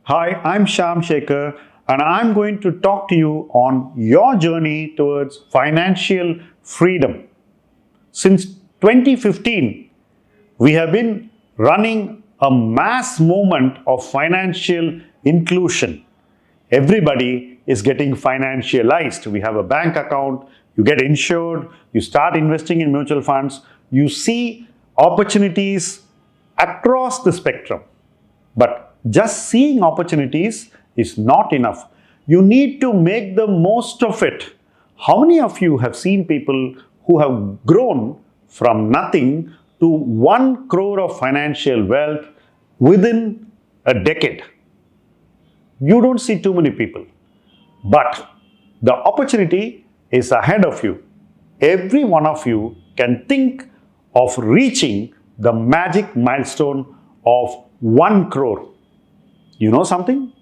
Hi, I'm Shyam Sekhar and I'm going to talk to you on your journey towards financial freedom. Since 2015, we have been running a mass movement of financial inclusion. Everybody is getting financialized. We have a bank account, you get insured, you start investing in mutual funds, you see opportunities across the spectrum. But just seeing opportunities is not enough. You need to make the most of it. How many of you have seen people who have grown from nothing to 1 crore of financial wealth within a decade? You don't see too many people. But the opportunity is ahead of you. Every one of you can think of reaching the magic milestone of 1 crore. You know something?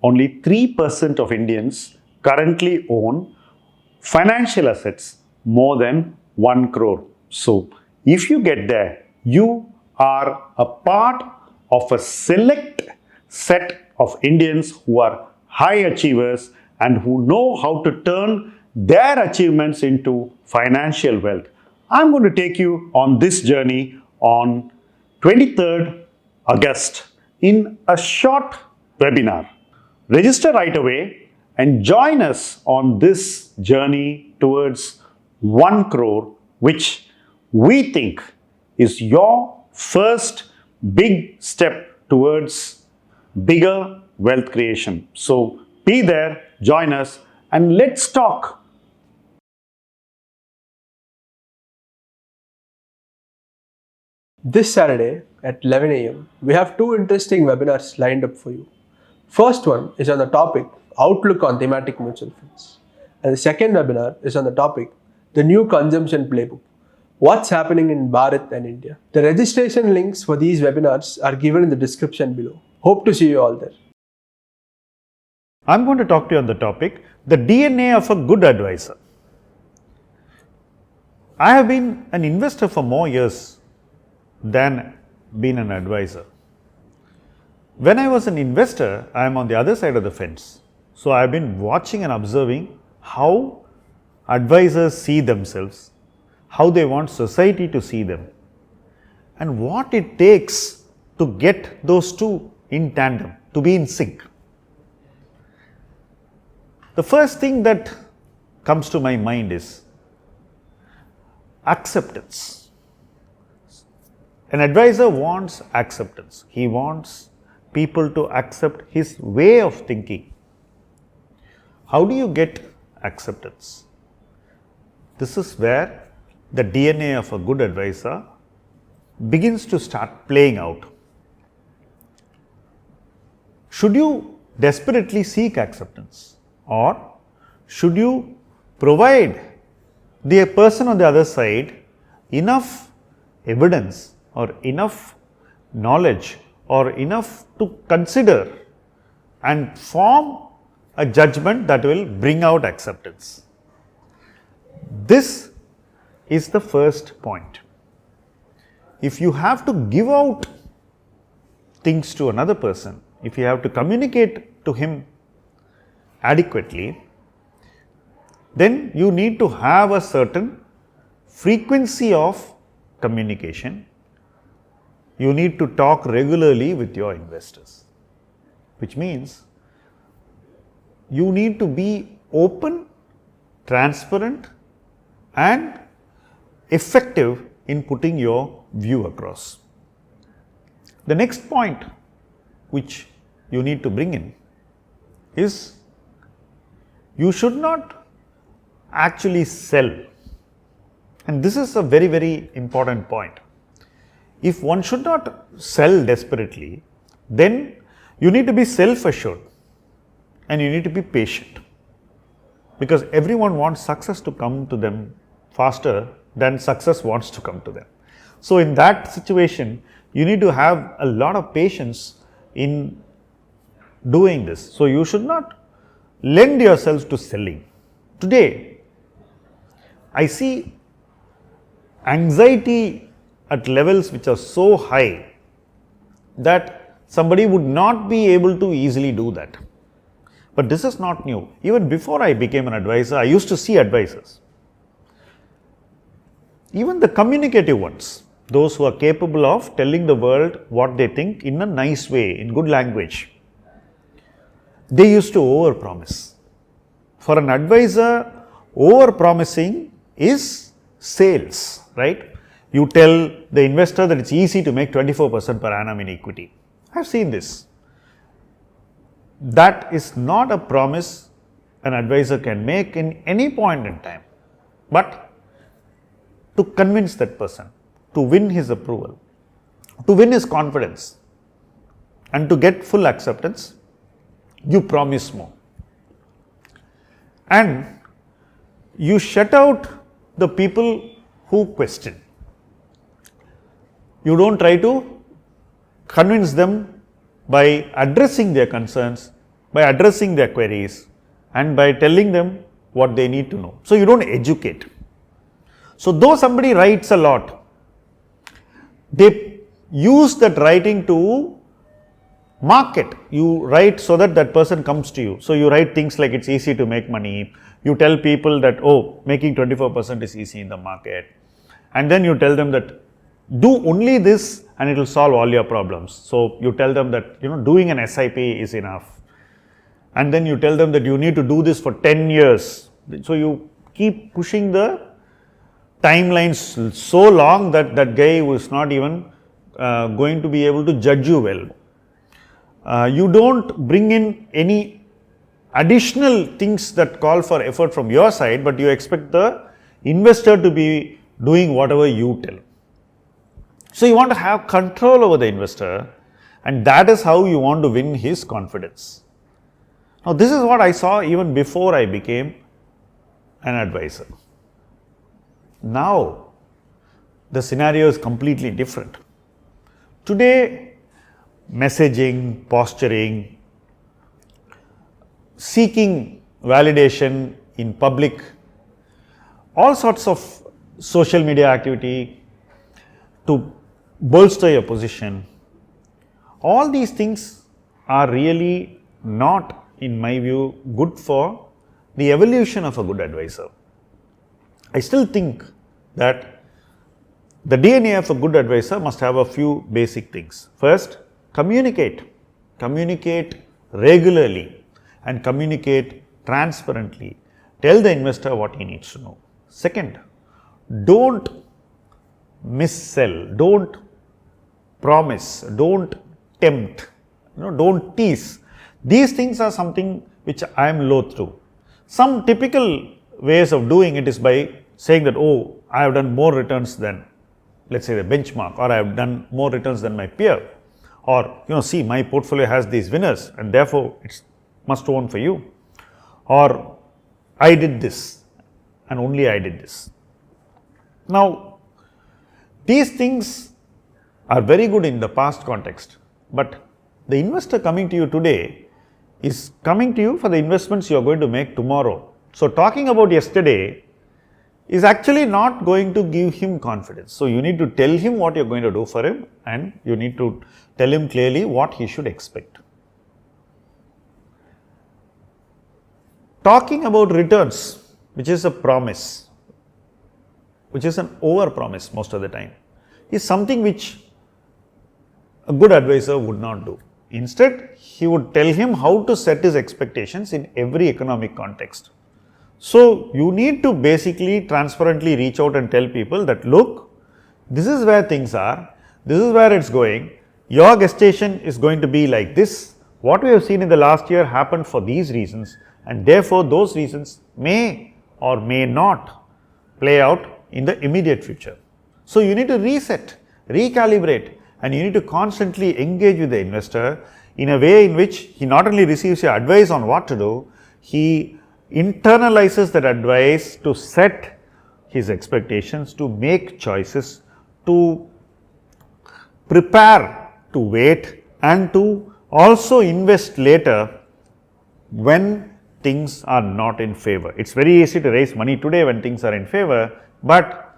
Only 3% of Indians currently own financial assets more than 1 crore. So, if you get there, you are a part of a select set of Indians who are high achievers and who know how to turn their achievements into financial wealth. I'm going to take you on this journey on 23rd August in a short webinar. Register right away and join us on this journey towards 1 crore, which we think is your first big step towards bigger wealth creation. So be there, join us, and let's talk. This Saturday at 11 a.m., we have two interesting webinars lined up for you. First one is on the topic Outlook on Thematic Mutual Funds. And the second webinar is on the topic The New Consumption Playbook. What's happening in Bharat and India? The registration links for these webinars are given in the description below. Hope to see you all there. I'm going to talk to you on the topic the DNA of a good advisor. I have been an investor for more years than being an advisor. When I was an investor, I am on the other side of the fence. So I have been watching and observing how advisors see themselves, how they want society to see them, and what it takes to get those two in tandem, to be in sync. The first thing that comes to my mind is acceptance. An advisor wants acceptance. He wants people to accept his way of thinking. How do you get acceptance? This is where the DNA of a good advisor begins to start playing out. Should you desperately seek acceptance, or should you provide the person on the other side enough evidence or enough knowledge or enough to consider and form a judgment that will bring out acceptance? This is the first point. If you have to give out things to another person, if you have to communicate to him adequately, then you need to have a certain frequency of communication. You need to talk regularly with your investors, which means you need to be open, transparent, and effective in putting your view across. The next point which you need to bring in is you should not actually sell. And this is a very, very important point. If one should not sell desperately, then you need to be self-assured and you need to be patient, because everyone wants success to come to them faster than success wants to come to them. So in that situation, you need to have a lot of patience in doing this. So you should not lend yourselves to selling. Today, I see anxiety at levels which are so high that somebody would not be able to easily do that. But this is not new. Even before I became an advisor, I used to see advisors. Even the communicative ones, those who are capable of telling the world what they think in a nice way, in good language, they used to overpromise. For an advisor, overpromising is sales, right? You tell the investor that it's easy to make 24% per annum in equity. I've seen this. That is not a promise an advisor can make in any point in time. But to convince that person, to win his approval, to win his confidence, and to get full acceptance, you promise more. And you shut out the people who question. You don't try to convince them by addressing their concerns, by addressing their queries, and by telling them what they need to know. So you don't educate. So though somebody writes a lot, they use that writing to market. You write so that that person comes to you. So you write things like it's easy to make money. You tell people that, oh, making 24% is easy in the market. And then you tell them that do only this and it will solve all your problems. So you tell them that, doing an SIP is enough. And then you tell them that you need to do this for 10 years. So you keep pushing the timelines so long that that guy was not even going to be able to judge you well. You don't bring in any additional things that call for effort from your side, but you expect the investor to be doing whatever you tell. So you want to have control over the investor, and that is how you want to win his confidence. Now this is what I saw even before I became an advisor. Now the scenario is completely different. Today, messaging, posturing, seeking validation in public, all sorts of social media activity to bolster your position, all these things are really not, in my view, good for the evolution of a good advisor. I still think that the DNA of a good advisor must have a few basic things. First, communicate regularly and communicate transparently. Tell the investor what he needs to know. Second, don't missell, don't promise, don't tempt, don't tease. These things are something which I am loath to. Some typical ways of doing it is by saying that, oh, I have done more returns than, let's say, the benchmark, or I have done more returns than my peer, or see, my portfolio has these winners and therefore it's must own for you, or I did this and only I did this. Now these things are very good in the past context, but the investor coming to you today is coming to you for the investments you are going to make tomorrow. So talking about yesterday is actually not going to give him confidence. So you need to tell him what you're going to do for him, and you need to tell him clearly what he should expect. Talking about returns, which is a promise, which is an over promise most of the time, is something which a good advisor would not do. Instead, he would tell him how to set his expectations in every economic context. So you need to basically transparently reach out and tell people that, look, this is where things are, this is where it's going, your gestation is going to be like this, what we have seen in the last year happened for these reasons, and therefore those reasons may or may not play out in the immediate future. So you need to reset, recalibrate, and you need to constantly engage with the investor in a way in which he not only receives your advice on what to do, he internalizes that advice to set his expectations, to make choices, to prepare to wait, and to also invest later when things are not in favor. It's very easy to raise money today when things are in favor, but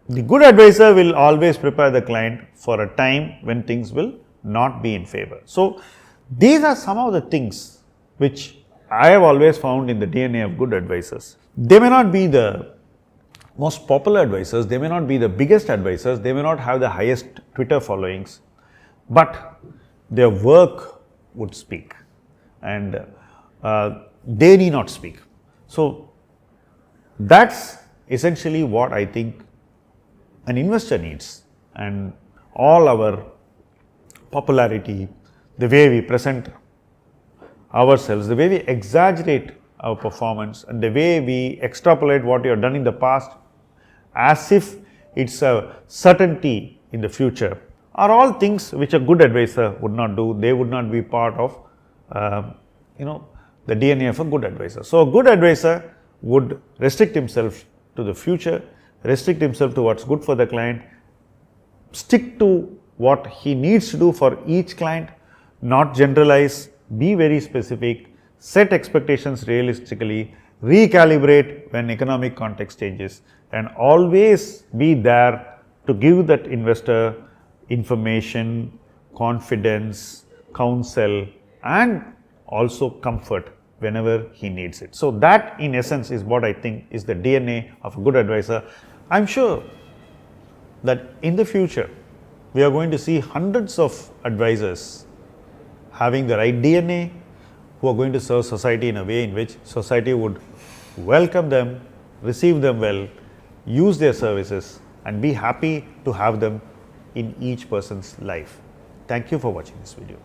the good advisor will always prepare the client for a time when things will not be in favor. So, these are some of the things which I have always found in the DNA of good advisors. They may not be the most popular advisors, they may not be the biggest advisors, they may not have the highest Twitter followings, but their work would speak, and they need not speak. So, that's essentially what I think an investor needs, and all our popularity, the way we present ourselves, the way we exaggerate our performance, and the way we extrapolate what you have done in the past as if it's a certainty in the future, are all things which a good advisor would not do. They would not be part of the DNA of a good advisor. So, a good advisor would restrict himself to the future, restrict himself to what's good for the client, stick to what he needs to do for each client, not generalize, be very specific, set expectations realistically, recalibrate when economic context changes, and always be there to give that investor information, confidence, counsel, and also comfort whenever he needs it. So, that in essence is what I think is the DNA of a good advisor. I am sure that in the future we are going to see hundreds of advisors having the right DNA, who are going to serve society in a way in which society would welcome them, receive them well, use their services, and be happy to have them in each person's life. Thank you for watching this video.